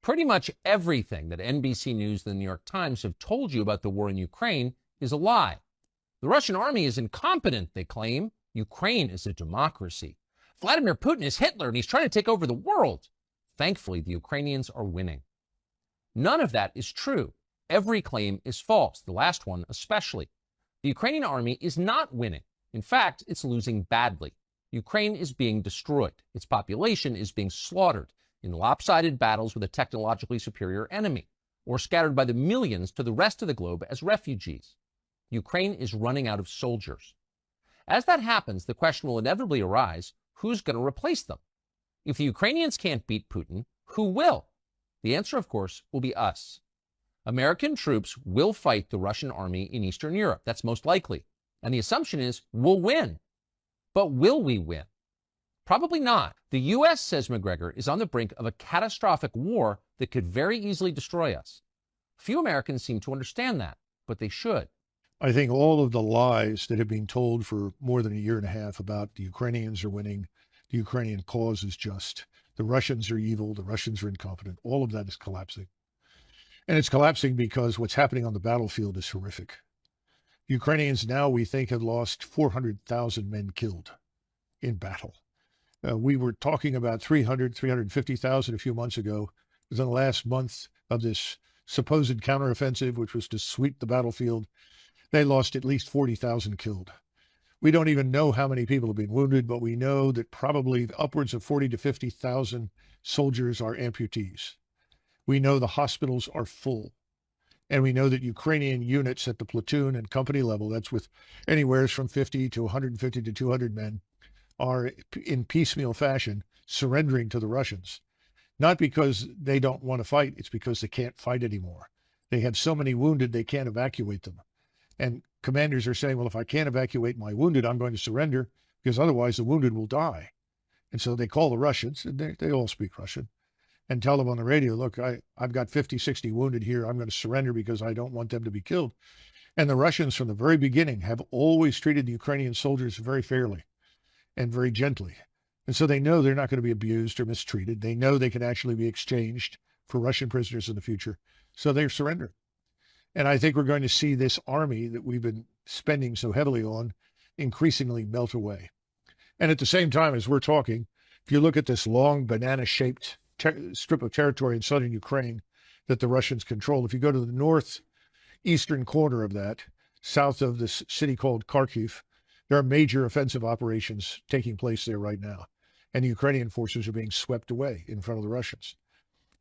Pretty much everything that NBC News and the New York Times have told you about the war in Ukraine is a lie. The Russian army is incompetent, they claim. Ukraine is a democracy. Vladimir Putin is Hitler and he's trying to take over the world. Thankfully, the Ukrainians are winning. None of that is true. Every claim is false, the last one especially. The Ukrainian army is not winning. In fact, it's losing badly. Ukraine is being destroyed. Its population is being slaughtered in lopsided battles with a technologically superior enemy, or scattered by the millions to the rest of the globe as refugees. Ukraine is running out of soldiers. As that happens, the question will inevitably arise, who's going to replace them? If the Ukrainians can't beat Putin, who will? The answer, of course, will be us. American troops will fight the Russian army in Eastern Europe. That's most likely. And the assumption is we'll win. But will we win? Probably not. The U.S., says McGregor, is on the brink of a catastrophic war that could very easily destroy us. Few Americans seem to understand that, but they should. I think all of the lies that have been told for more than a year and a half about the Ukrainians are winning, the Ukrainian cause is just, the Russians are evil, the Russians are incompetent, all of that is collapsing. And it's collapsing because what's happening on the battlefield is horrific. Ukrainians now, we think, have lost 400,000 men killed in battle. We were talking about 350,000 a few months ago. Within the last month of this supposed counteroffensive, which was to sweep the battlefield, they lost at least 40,000 killed. We don't even know how many people have been wounded, but we know that probably upwards of 40 to 50,000 soldiers are amputees. We know the hospitals are full. And we know that Ukrainian units at the platoon and company level, that's with anywhere from 50 to 150 to 200 men, are in piecemeal fashion surrendering to the Russians. Not because they don't want to fight, it's because they can't fight anymore. They have so many wounded, they can't evacuate them. And commanders are saying, well, if I can't evacuate my wounded, I'm going to surrender because otherwise the wounded will die. And so they call the Russians, and they all speak Russian, and tell them on the radio, look, I've got 50, 60 wounded here. I'm going to surrender because I don't want them to be killed. And the Russians from the very beginning have always treated the Ukrainian soldiers very fairly and very gently. And so they know they're not going to be abused or mistreated. They know they can actually be exchanged for Russian prisoners in the future. So they're surrendering. And I think we're going to see this army that we've been spending so heavily on increasingly melt away. And at the same time, as we're talking, if you look at this long banana-shaped strip of territory in southern Ukraine that the Russians control, if you go to the northeastern corner of that, south of this city called Kharkiv, there are major offensive operations taking place there right now. And the Ukrainian forces are being swept away in front of the Russians.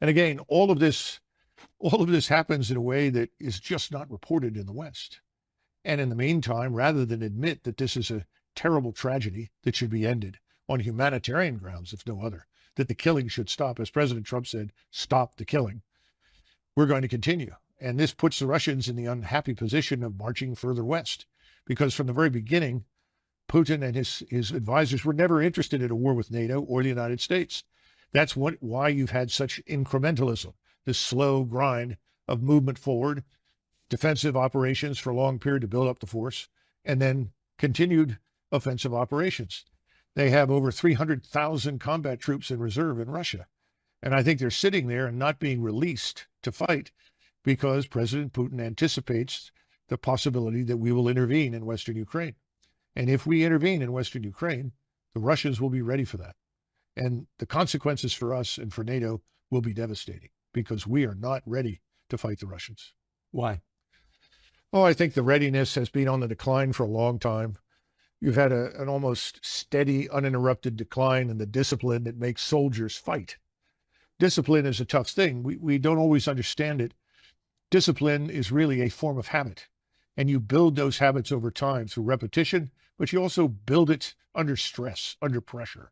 And again, all of this happens in a way that is just not reported in the West. And in the meantime, rather than admit that this is a terrible tragedy that should be ended on humanitarian grounds, if no other, that the killing should stop, as President Trump said, stop the killing, we're going to continue. And this puts the Russians in the unhappy position of marching further west, because from the very beginning, Putin and his advisors were never interested in a war with NATO or the United States. That's why you've had such incrementalism, this slow grind of movement forward, defensive operations for a long period to build up the force, and then continued offensive operations. They have over 300,000 combat troops in reserve in Russia. And I think they're sitting there and not being released to fight because President Putin anticipates the possibility that we will intervene in Western Ukraine. And if we intervene in Western Ukraine, the Russians will be ready for that. And the consequences for us and for NATO will be devastating because we are not ready to fight the Russians. Why? Oh, I think the readiness has been on the decline for a long time. You've had an almost steady, uninterrupted decline in the discipline that makes soldiers fight. Discipline is a tough thing. We don't always understand it. Discipline is really a form of habit. And you build those habits over time through repetition, but you also build it under stress, under pressure,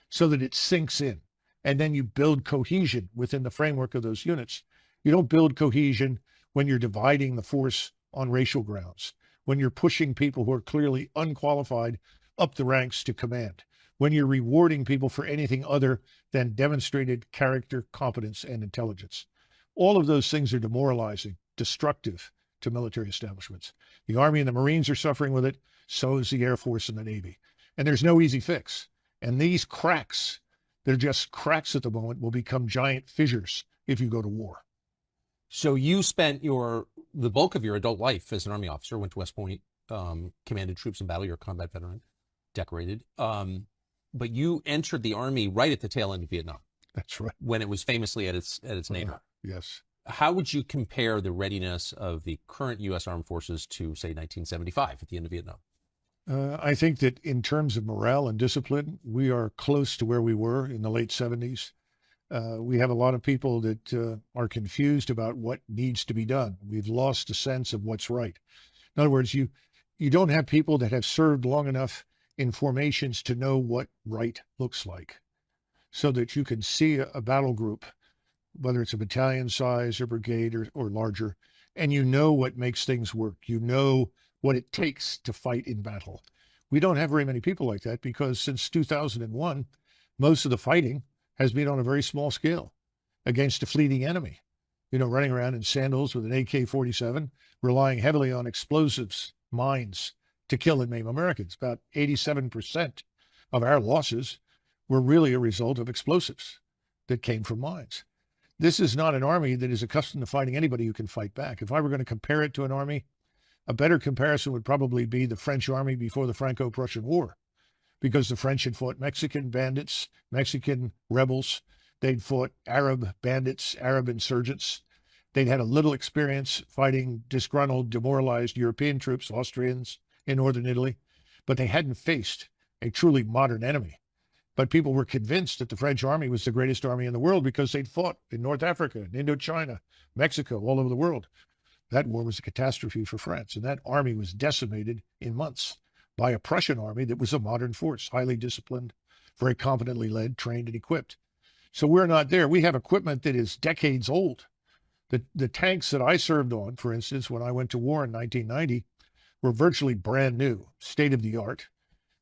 so that it sinks in. And then you build cohesion within the framework of those units. You don't build cohesion when you're dividing the force on racial grounds, when you're pushing people who are clearly unqualified up the ranks to command, when you're rewarding people for anything other than demonstrated character, competence, and intelligence. All of those things are demoralizing, destructive to military establishments. The Army and the Marines are suffering with it, so is the Air Force and the Navy. And there's no easy fix. And these cracks, they're just cracks at the moment, will become giant fissures if you go to war. So you spent the bulk of your adult life as an Army officer, went to West Point, commanded troops in battle. You're a combat veteran, decorated. But you entered the Army right at the tail end of Vietnam. That's right. When it was famously at its nadir. Yes. How would you compare the readiness of the current U.S. Armed Forces to, say, 1975 at the end of Vietnam? I think that in terms of morale and discipline, we are close to where we were in the late 70s. We have a lot of people that are confused about what needs to be done. We've lost a sense of what's right. In other words, you don't have people that have served long enough in formations to know what right looks like, so that you can see a battle group, whether it's a battalion size or brigade or larger, and you know what makes things work. You know what it takes to fight in battle. We don't have very many people like that because since 2001, most of the fighting has been on a very small scale against a fleeting enemy, running around in sandals with an AK-47, relying heavily on explosives, mines to kill and maim Americans. About 87% of our losses were really a result of explosives that came from mines. This is not an army that is accustomed to fighting anybody who can fight back. If I were going to compare it to an army, a better comparison would probably be the French army before the Franco-Prussian War, because the French had fought Mexican bandits, Mexican rebels. They'd fought Arab bandits, Arab insurgents. They'd had a little experience fighting disgruntled, demoralized European troops, Austrians in northern Italy, but they hadn't faced a truly modern enemy. But people were convinced that the French army was the greatest army in the world because they'd fought in North Africa, in Indochina, Mexico, all over the world. That war was a catastrophe for France, and that army was decimated in months by a Prussian army that was a modern force, highly disciplined, very competently led, trained, and equipped. So we're not there. We have equipment that is decades old. The tanks that I served on, for instance, when I went to war in 1990, were virtually brand new, state-of-the-art.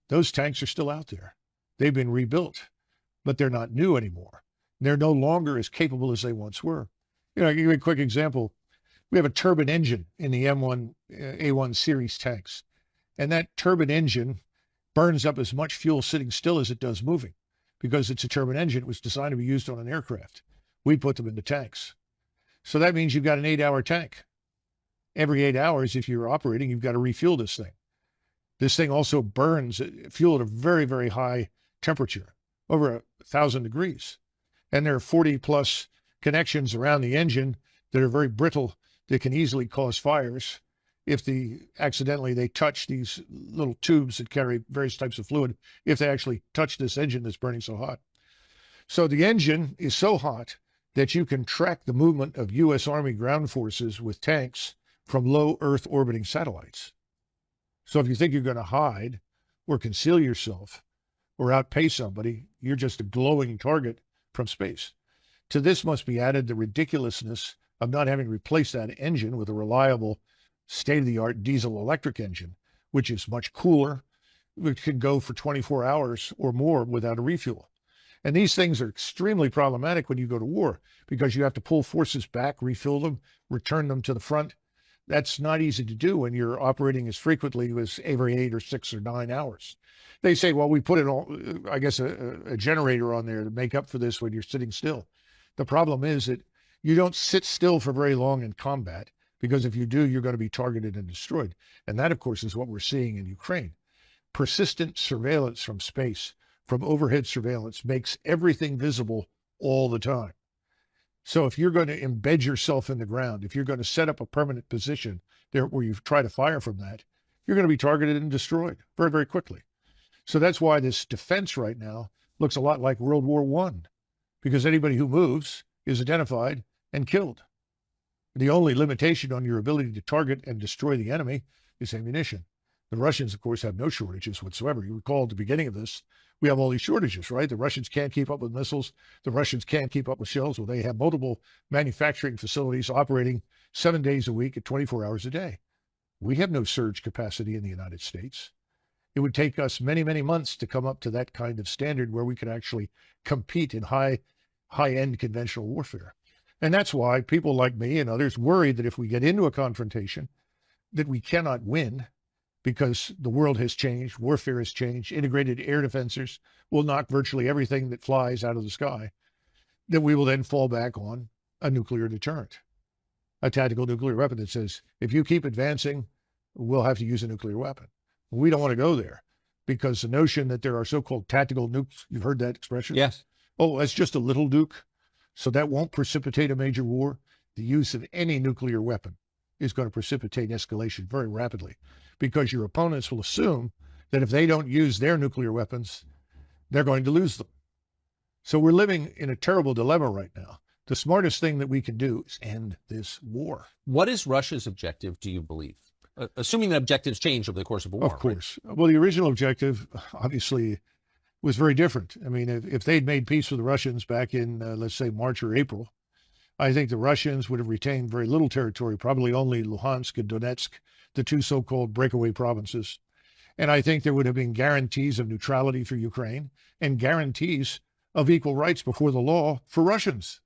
Those tanks are still out there. They've been rebuilt, but they're not new anymore. They're no longer as capable as they once were. I'll give you a quick example. We have a turbine engine in the M1, A1 series tanks, and that turbine engine burns up as much fuel sitting still as it does moving, because it's a turbine engine. It was designed to be used on an aircraft. We put them into tanks. So that means you've got an 8-hour tank. Every 8 hours, if you're operating, you've got to refuel this thing. This thing also burns fuel at a very, very high temperature, over 1,000 degrees. And there are 40 plus connections around the engine that are very brittle, that can easily cause fires if accidentally they touch these little tubes that carry various types of fluid, if they actually touch this engine that's burning so hot. So the engine is so hot that you can track the movement of U.S. Army ground forces with tanks from low Earth orbiting satellites. So if you think you're going to hide or conceal yourself or outpace somebody, you're just a glowing target from space. To this must be added the ridiculousness of not having replaced that engine with a reliable, state-of-the-art diesel electric engine, which is much cooler, which can go for 24 hours or more without a refuel. And these things are extremely problematic when you go to war, because you have to pull forces back, refill them, return them to the front. That's not easy to do when you're operating as frequently as every 8 or 6 or 9 hours. They say, well, we put a generator on there to make up for this when you're sitting still. The problem is that you don't sit still for very long in combat, because if you do, you're going to be targeted and destroyed. And that, of course, is what we're seeing in Ukraine. Persistent surveillance from space, from overhead surveillance, makes everything visible all the time. So if you're going to embed yourself in the ground, if you're going to set up a permanent position there where you try to fire from that, you're going to be targeted and destroyed very, very quickly. So that's why this defense right now looks a lot like World War I, because anybody who moves is identified and killed. The only limitation on your ability to target and destroy the enemy is ammunition. The Russians, of course, have no shortages whatsoever. You recall at the beginning of this, we have all these shortages, right? The Russians can't keep up with missiles. The Russians can't keep up with shells. Well, they have multiple manufacturing facilities operating 7 days a week at 24 hours a day. We have no surge capacity in the United States. It would take us many, many months to come up to that kind of standard where we could actually compete in high-end conventional warfare. And that's why people like me and others worry that if we get into a confrontation, that we cannot win, because the world has changed, warfare has changed, integrated air defenses will knock virtually everything that flies out of the sky, that we will then fall back on a nuclear deterrent, a tactical nuclear weapon that says, if you keep advancing, we'll have to use a nuclear weapon. We don't want to go there because the notion that there are so-called tactical nukes, you've heard that expression? Yes. Oh, that's just a little nuke. So that won't precipitate a major war. The use of any nuclear weapon is going to precipitate escalation very rapidly because your opponents will assume that if they don't use their nuclear weapons, they're going to lose them. So we're living in a terrible dilemma right now. The smartest thing that we can do is end this war. What is Russia's objective, do you believe? Assuming that objectives change over the course of a war. Of course. Right? Well, the original objective, obviously, was very different. I mean, if they'd made peace with the Russians back in, let's say, March or April, I think the Russians would have retained very little territory, probably only Luhansk and Donetsk, the two so-called breakaway provinces. And I think there would have been guarantees of neutrality for Ukraine and guarantees of equal rights before the law for Russians.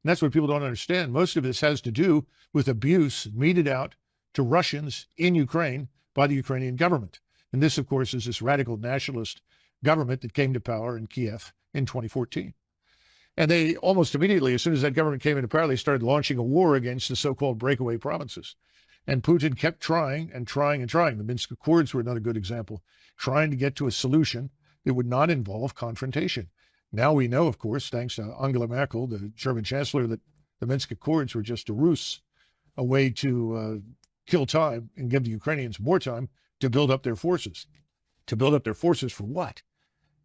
And that's what people don't understand. Most of this has to do with abuse meted out to Russians in Ukraine by the Ukrainian government. And this, of course, is this radical nationalist government that came to power in Kiev in 2014. And they almost immediately, as soon as that government came into power, they started launching a war against the so-called breakaway provinces. And Putin kept trying and trying and trying. The Minsk Accords were another good example, trying to get to a solution that would not involve confrontation. Now we know, of course, thanks to Angela Merkel, the German chancellor, that the Minsk Accords were just a ruse, a way to kill time and give the Ukrainians more time to build up their forces. To build up their forces for what?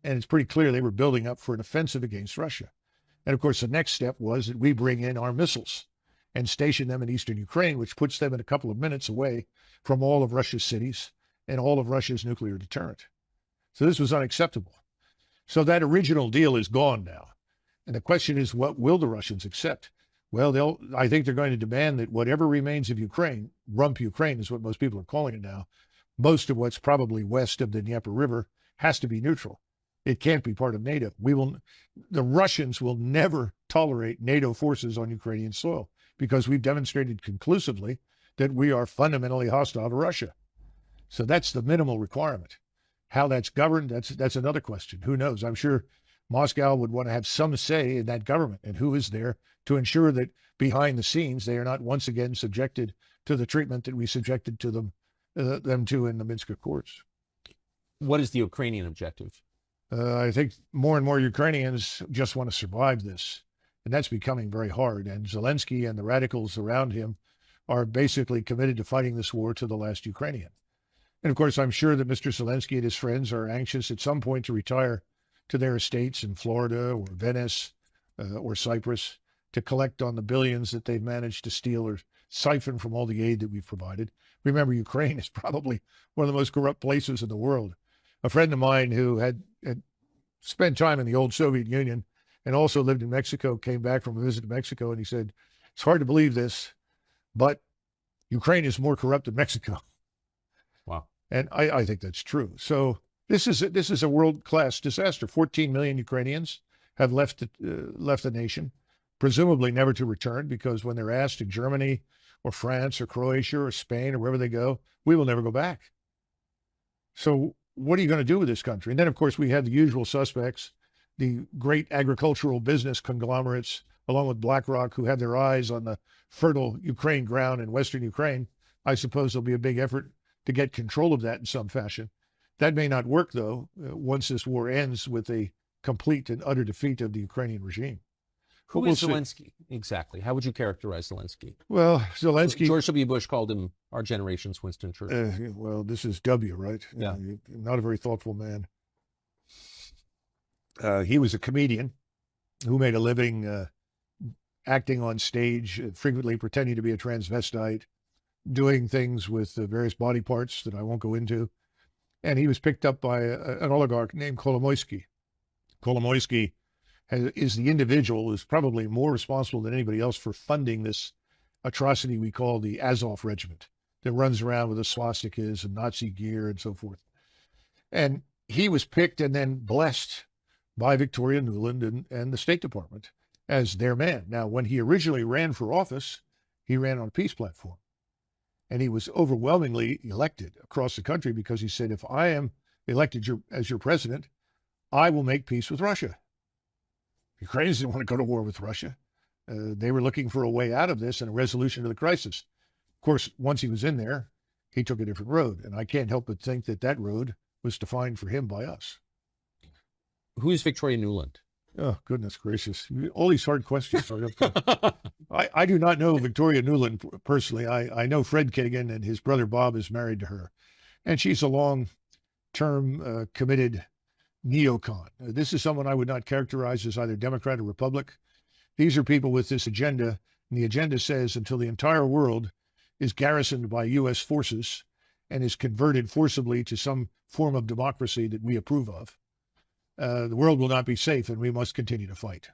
And it's pretty clear they were building up for an offensive against Russia. And of course, the next step was that we bring in our missiles and station them in eastern Ukraine, which puts them in a couple of minutes away from all of Russia's cities and all of Russia's nuclear deterrent. So this was unacceptable. So that original deal is gone now. And the question is, what will the Russians accept? Well, I think they're going to demand that whatever remains of Ukraine, rump Ukraine is what most people are calling it now, most of what's probably west of the Dnieper River has to be neutral. It can't be part of NATO. The Russians will never tolerate NATO forces on Ukrainian soil because we've demonstrated conclusively that we are fundamentally hostile to Russia. So that's the minimal requirement. How that's governed, that's another question. Who knows? I'm sure Moscow would want to have some say in that government and who is there to ensure that behind the scenes they are not once again subjected to the treatment that we subjected to them to in the Minsk Accords. What is the Ukrainian objective? I think more and more Ukrainians just want to survive this, and that's becoming very hard. And Zelensky and the radicals around him are basically committed to fighting this war to the last Ukrainian. And of course, I'm sure that Mr. Zelensky and his friends are anxious at some point to retire to their estates in Florida or Venice or Cyprus to collect on the billions that they've managed to steal or siphon from all the aid that we've provided. Remember, Ukraine is probably one of the most corrupt places in the world. A friend of mine who had spent time in the old Soviet Union and also lived in Mexico came back from a visit to Mexico, and he said, it's hard to believe this, but Ukraine is more corrupt than Mexico. Wow. And I think that's true. So this is a world-class disaster. 14 million Ukrainians have left the nation, presumably never to return, because when they're asked in Germany or France or Croatia or Spain or wherever they go, we will never go back. So what are you going to do with this country? And then, of course, we have the usual suspects, the great agricultural business conglomerates, along with BlackRock, who have their eyes on the fertile Ukraine ground in Western Ukraine. I suppose there'll be a big effort to get control of that in some fashion. That may not work, though, once this war ends with a complete and utter defeat of the Ukrainian regime. Who is Zelensky? Exactly. How would you characterize Zelensky? Well, Zelensky... George W. Bush called him our generation's Winston Churchill. Well, this is W, right? Yeah. Not a very thoughtful man. He was a comedian who made a living acting on stage, frequently pretending to be a transvestite, doing things with various body parts that I won't go into. And he was picked up by an oligarch named Kolomoisky. Kolomoisky is the individual who's probably more responsible than anybody else for funding this atrocity we call the Azov Regiment that runs around with the swastikas and Nazi gear and so forth. And he was picked and then blessed by Victoria Nuland and the State Department as their man. Now, when he originally ran for office, he ran on a peace platform. And he was overwhelmingly elected across the country because he said, if I am elected as your president, I will make peace with Russia. Ukrainians didn't want to go to war with Russia. They were looking for a way out of this and a resolution to the crisis. Of course, once he was in there, he took a different road. And I can't help but think that that road was defined for him by us. Who is Victoria Nuland? Oh, goodness gracious. All these hard questions. I do not know Victoria Nuland personally. I know Fred Kagan, and his brother Bob is married to her. And she's a long-term committed neocon. This is someone I would not characterize as either Democrat or Republic. These are people with this agenda, and the agenda says until the entire world is garrisoned by U.S. forces and is converted forcibly to some form of democracy that we approve of, the world will not be safe, and we must continue to fight.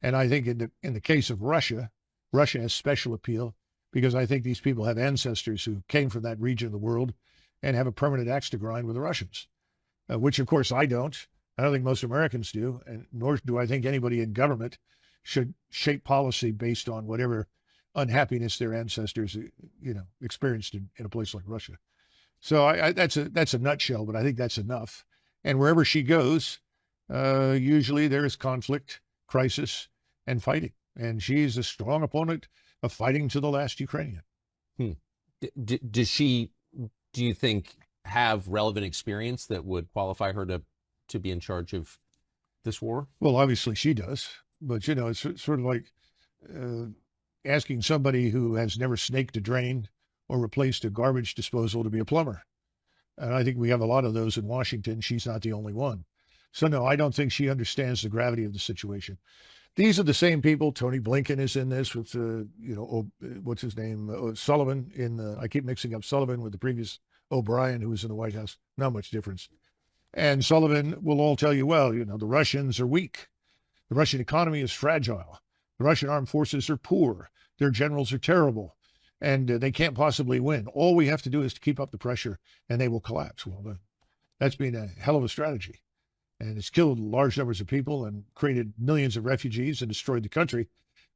And I think in the case of Russia, Russia has special appeal because I think these people have ancestors who came from that region of the world and have a permanent axe to grind with the Russians, which of course I don't. I don't think most Americans do, and nor do I think anybody in government should shape policy based on whatever unhappiness their ancestors, experienced in a place like Russia. So that's a nutshell, but I think that's enough. And wherever she goes, usually there is conflict, crisis, and fighting. And she's a strong opponent of fighting to the last Ukrainian. Does she, do you think, have relevant experience that would qualify her to be in charge of this war? Well, obviously she does. But, it's sort of like asking somebody who has never snaked a drain or replaced a garbage disposal to be a plumber. And I think we have a lot of those in Washington. She's not the only one. So, no, I don't think she understands the gravity of the situation. These are the same people. Tony Blinken is in this with, what's his name? Sullivan. I keep mixing up Sullivan with the previous O'Brien, who was in the White House. Not much difference. And Sullivan will all tell you, well, the Russians are weak. The Russian economy is fragile. The Russian armed forces are poor. Their generals are terrible. And they can't possibly win. All we have to do is to keep up the pressure, and they will collapse. Well, that's been a hell of a strategy. And it's killed large numbers of people and created millions of refugees and destroyed the country,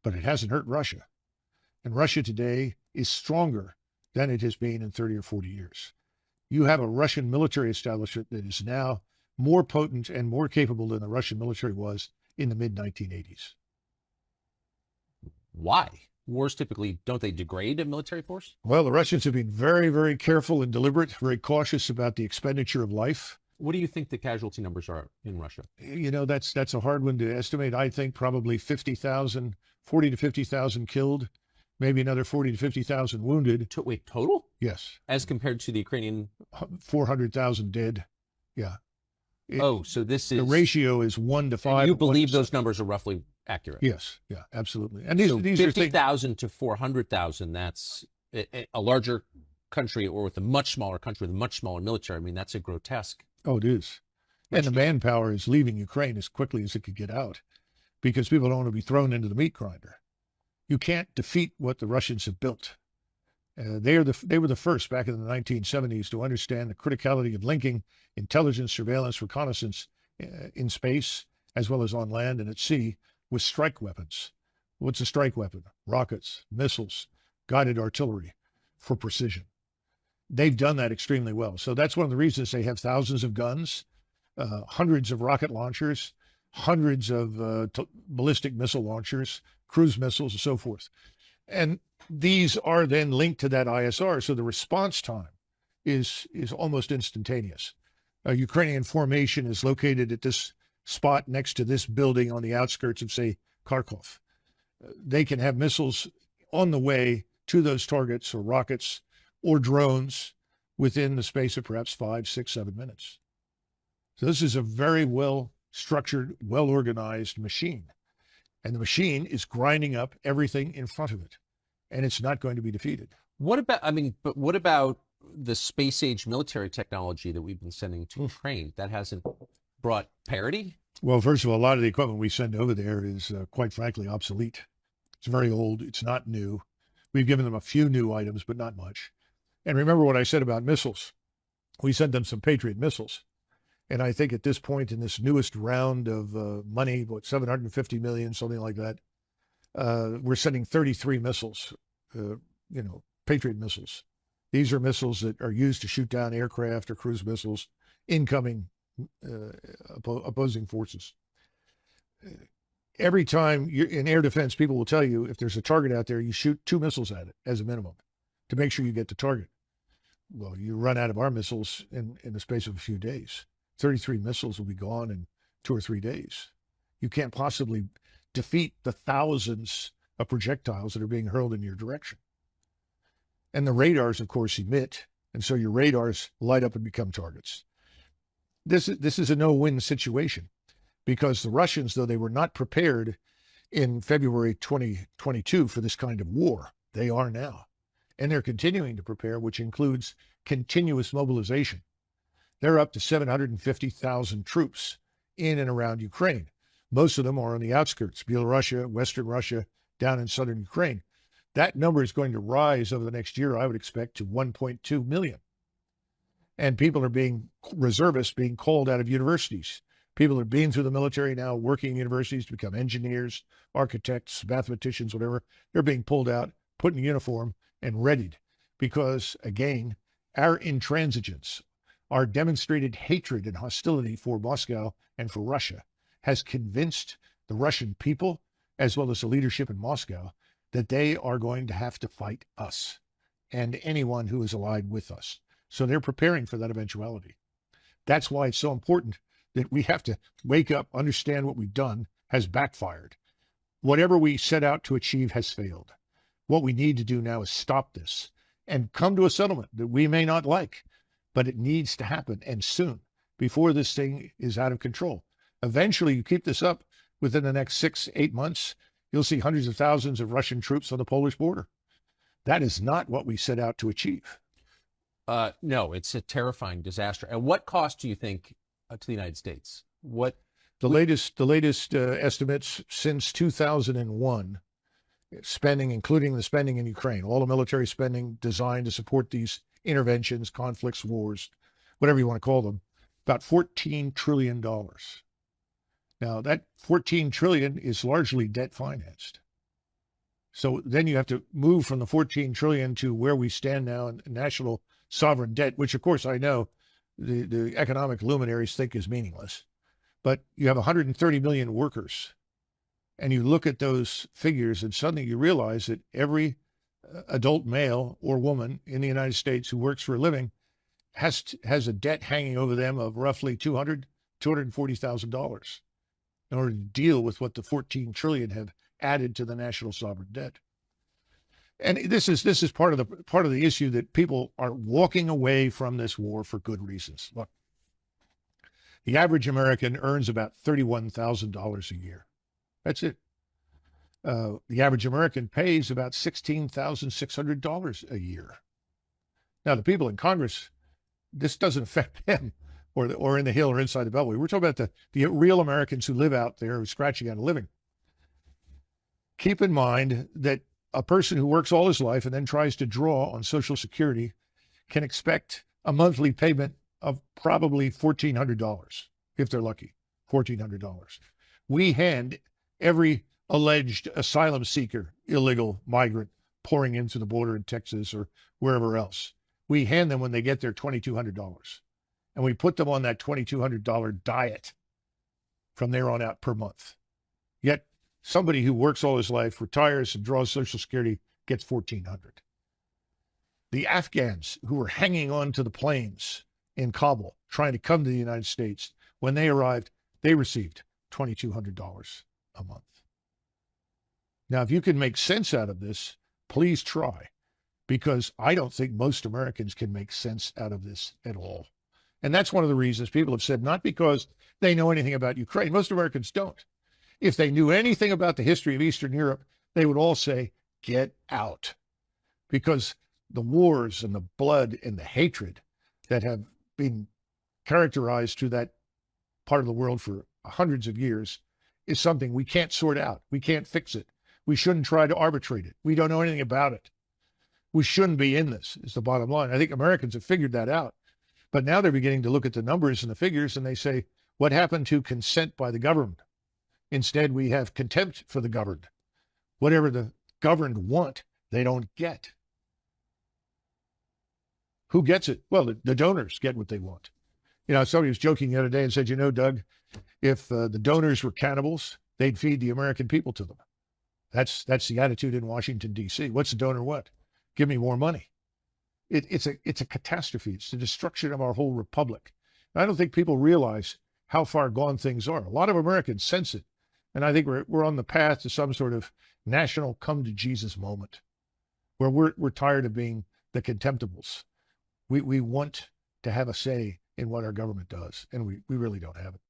but it hasn't hurt Russia. And Russia today is stronger than it has been in 30 or 40 years. You have a Russian military establishment that is now more potent and more capable than the Russian military was in the mid-1980s. Why? Wars typically, don't they degrade a military force? Well, the Russians have been very, very careful and deliberate, very cautious about the expenditure of life. What do you think the casualty numbers are in Russia? That's a hard one to estimate. I think probably 40 to 50,000 killed, maybe another 40 to 50,000 wounded. Wait, total? Yes. As compared to the Ukrainian? 400,000 dead. Yeah. So this is... The ratio is 1 to 5. You believe those numbers are roughly accurate? Yes. Yeah, absolutely. And these 50,000 to 400,000, that's a larger country, or with a much smaller country with a much smaller military. I mean, that's a grotesque. Oh, it is. And the manpower is leaving Ukraine as quickly as it could get out because people don't want to be thrown into the meat grinder. You can't defeat what the Russians have built. They were the first back in the 1970s to understand the criticality of linking intelligence, surveillance, reconnaissance in space, as well as on land and at sea, with strike weapons. What's a strike weapon? Rockets, missiles, guided artillery for precision. They've done that extremely well. So that's one of the reasons they have thousands of guns, hundreds of rocket launchers, hundreds of ballistic missile launchers, cruise missiles, and so forth. And these are then linked to that ISR. So the response time is almost instantaneous. A Ukrainian formation is located at this spot next to this building on the outskirts of, say, Kharkov. They can have missiles on the way to those targets, or rockets or drones, within the space of perhaps 5, 6, 7 minutes. So this is a very well-structured, well-organized machine. And the machine is grinding up everything in front of it. And it's not going to be defeated. What about the space-age military technology that we've been sending to Ukraine? That hasn't brought parity? Well, first of all, a lot of the equipment we send over there is, quite frankly, obsolete. It's very old. It's not new. We've given them a few new items, but not much. And remember what I said about missiles. We sent them some Patriot missiles. And I think at this point in this newest round of money, $750 million, something like that, we're sending 33 missiles, Patriot missiles. These are missiles that are used to shoot down aircraft or cruise missiles, incoming opposing forces. every time you're in air defense, people will tell you if there's a target out there, you shoot 2 missiles at it as a minimum to make sure you get the target. Well, you run out of our missiles in the space of a few days. 33 missiles will be gone in 2 or 3 days. You can't possibly defeat the thousands of projectiles that are being hurled in your direction. And the radars, of course, emit, and so your radars light up and become targets. This is a no-win situation because the Russians, though they were not prepared in February 2022 for this kind of war, they are now. And they're continuing to prepare, which includes continuous mobilization. They're up to 750,000 troops in and around Ukraine. Most of them are on the outskirts, Belarusia, Western Russia, down in southern Ukraine. That number is going to rise over the next year, I would expect, to 1.2 million. And people are reservists being called out of universities. People are being through the military now, working in universities to become engineers, architects, mathematicians, whatever. They're being pulled out, put in uniform, and readied because, again, our intransigence, our demonstrated hatred and hostility for Moscow and for Russia has convinced the Russian people, as well as the leadership in Moscow, that they are going to have to fight us and anyone who is allied with us. So they're preparing for that eventuality. That's why it's so important that we have to wake up, understand what we've done has backfired. Whatever we set out to achieve has failed. What we need to do now is stop this and come to a settlement that we may not like, but it needs to happen, and soon, before this thing is out of control. Eventually, you keep this up, within the next 6-8 months, you'll see hundreds of thousands of Russian troops on the Polish border. That is not what we set out to achieve. No, it's a terrifying disaster. And what cost do you think to the United States? The latest estimates since 2001, spending, including the spending in Ukraine, all the military spending designed to support these interventions, conflicts, wars, whatever you want to call them, about $14 trillion. Now, that $14 trillion is largely debt financed. So then you have to move from the $14 trillion to where we stand now in national sovereign debt, which, of course, I know the economic luminaries think is meaningless. But you have 130 million workers. And you look at those figures and suddenly you realize that every adult male or woman in the United States who works for a living has a debt hanging over them of roughly $240,000 in order to deal with what the 14 trillion have added to the national sovereign debt. And this is part of the issue that people are walking away from this war for good reasons. Look, the average American earns about $31,000 a year. That's it. The average American pays about $16,600 a year. Now, the people in Congress, this doesn't affect them or in the Hill or inside the Beltway. We're talking about the real Americans who live out there, who are scratching out a living. Keep in mind that a person who works all his life and then tries to draw on Social Security can expect a monthly payment of probably $1,400, if they're lucky, $1,400. We hand every alleged asylum seeker, illegal migrant pouring in through the border in Texas or wherever else, we hand them when they get there $2,200. And we put them on that $2,200 diet from there on out per month. Yet somebody who works all his life, retires and draws Social Security gets $1,400. The Afghans who were hanging on to the planes in Kabul trying to come to the United States, when they arrived, they received $2,200 a month. Now, if you can make sense out of this, please try, because I don't think most Americans can make sense out of this at all. And that's one of the reasons people have said, not because they know anything about Ukraine. Most Americans don't. If they knew anything about the history of Eastern Europe, they would all say, get out. Because the wars and the blood and the hatred that have been characterized through that part of the world for hundreds of years is something we can't sort out. We can't fix it. We shouldn't try to arbitrate it. We don't know anything about it. We shouldn't be in this, is the bottom line. I think Americans have figured that out. But now they're beginning to look at the numbers and the figures and they say, what happened to consent by the governed? Instead, we have contempt for the governed. Whatever the governed want, they don't get. Who gets it? Well, the donors get what they want. You know, somebody was joking the other day and said, you know, Doug, if the donors were cannibals, they'd feed the American people to them. That's the attitude in Washington, D.C. What's the donor want? Give me more money. It's a catastrophe. It's the destruction of our whole republic. And I don't think people realize how far gone things are. A lot of Americans sense it. And I think we're on the path to some sort of national come to Jesus moment where we're tired of being the contemptibles. We want to have a say in what our government does, and we really don't have it.